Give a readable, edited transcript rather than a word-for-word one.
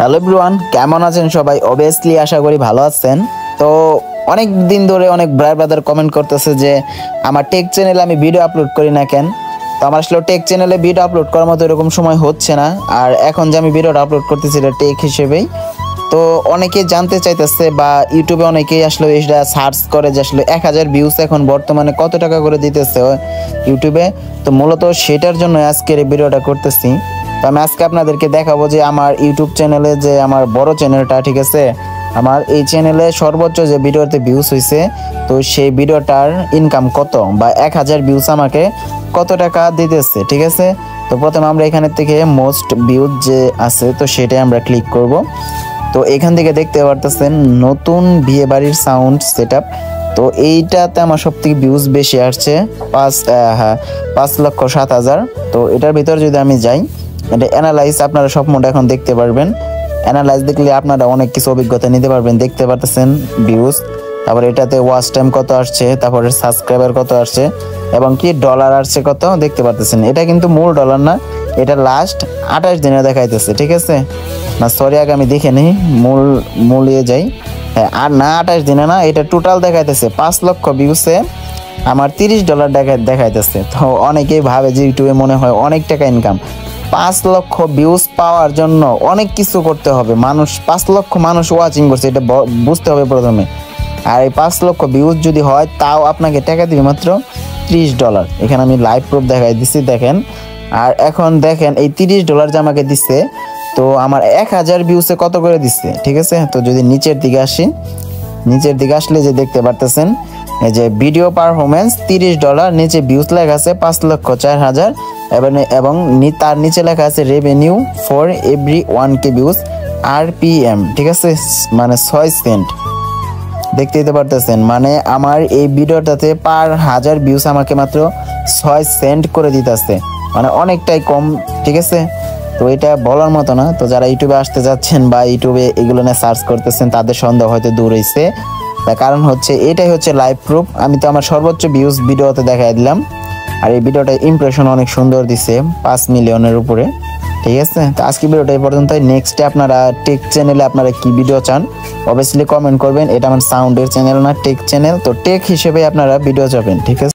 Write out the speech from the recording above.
Hello everyone, কেমন আছেন সবাই? অবভিয়াসলি আশা করি ভালো আছেন। তো অনেক দিন ধরে অনেক ব্রাদার কমেন্ট করতেছে যে আমার টেক চ্যানেলে আমি ভিডিও আপলোড করি না কেন। তো আমার আসলে টেক চ্যানেলে ভিডিও আপলোড করার মতো এরকম সময় হচ্ছে না। আর এখন যে আমি ভিডিওটা আপলোড করতেছি এটা টেক হিসেবেই। তো অনেকে জানতে চাইতেছে বা ইউটিউবে অনেকেই আসলে এটা সার্চ করে যে আসলে 1000 ভিউজ এখন বর্তমানে কত টাকা করে দিতেছে ইউটিউবে। তো মূলত সেটার জন্য আজকের এই ভিডিওটা করতেছি। তো আমি আজকে আপনাদেরকে দেখাবো যে আমার ইউটিউব চ্যানেলে যে আমার বড় চ্যানেলটা, ঠিক আছে, আমার এই চ্যানেলে সর্বোচ্চ যে ভিডিওতে ভিউজ হয়েছে তো সেই ভিডিওটার ইনকাম কত বা 1000 ভিউজ আমাকে কত টাকা দিতেছে, ঠিক আছে। তো প্রথমে আমরা এখানের থেকে মোস্ট ভিউজ যে আছে তো সেটাই আমরা ক্লিক করব। তো এখান থেকে দেখতে পারতেছেন নতুন বিয়ে বাড়ির সাউন্ড সেটআপ। তো এইটাতে আমার সব থেকে ভিউজ বেশি আসছে 5,07,000। তো এটার ভিতর যদি আমি যাই, এটা অ্যানালাইজ আপনারা সব মোড এখন দেখতে পারবেন। অ্যানালাইজ দেখলে আপনারা অনেক কিছু অভিজ্ঞতা নিতে পারবেন। দেখতে পারতেছেন ভিউজ, তারপর এটাতে ওয়াচ টাইম কত আসছে, তারপরে সাবস্ক্রাইবার কত আসছে এবং কি ডলার আসছে কত দেখতে পারতেছেন। এটা কিন্তু মূল ডলার না, এটা লাস্ট 28 দিনে দেখাইতেছে, ঠিক আছে। না সরি, আগে আমি দেখে নিই, মূলিয়ে যাই। হ্যাঁ, আর না 28 দিনে না, এটা টোটাল দেখাইতেছে 5 লক্ষ ভিউসে আমার $30 দেখাইতেছে। তো অনেকেই ভাবে যে ইউটিউবে মনে হয় অনেক টাকা ইনকাম। 5 লক্ষ ভিউজ পাওয়ার জন্য অনেক কিছু করতে হবে। 5 লক্ষ মানুষ ওয়াচিং করছে, এটা বুঝতে হবে প্রথমে। আর এই 5 লক্ষ ভিউজ যদি হয় তাও আপনাকে টাকা দিবে মাত্র $30। এখানে আমি লাইভ প্রুফ দেখাই দিচ্ছি, দেখেন। আর এখন দেখেন এই $30 যে আমাকে দিচ্ছে, তো আমার 1000 ভিউসে কত করে দিচ্ছে, ঠিক আছে। তো যদি নিচের দিকে আসি, নিচের দিকে আসলে যে দেখতে পারতেছেন এই যে ভিডিও পারফরমেন্স $30, নিচে ভিউজ লেখা আছে 5,04,000 এবং তার নিচে লেখা আছে revenue for every 1K views RPM, ঠিক আছে, মানে 6 সেন্ট। দেখতে পারতেছেন মানে আমার এই ভিডিওটাতে পার 1000 ভিউজ আমাকে মাত্র 6 সেন্ট করে দিতেছে, মানে অনেকটাই কম, ঠিক আছে। তো এটা বলার মতো না। তো যারা ইউটিউবে আসতে যাচ্ছেন বা ইউটিউবে এগুলো নিয়ে সার্চ করতেছেন তাদের সন্দেহ হয়তো দূর হয়েছে। তার কারণ হচ্ছে এটাই হচ্ছে লাইভ প্রুফ। আমি তো আমার সর্বোচ্চ ভিউজ ভিডিওতে দেখাই দিলাম। আর এই ভিডিওটা ইমপ্রেশন অনেক সুন্দর দিছে, 5 মিলিয়নের উপরে, ঠিক আছে। তো আজকে ভিডিওটা এই পর্যন্তই। নেক্সটে আপনারা টেক চ্যানেলে আপনারা কি ভিডিও চান অবভিয়াসলি কমেন্ট করবেন। এটা আমার সাউন্ডের চ্যানেল না, টেক চ্যানেল। তো টেক হিসেবে আপনারা ভিডিও চাবেন, ঠিক আছে।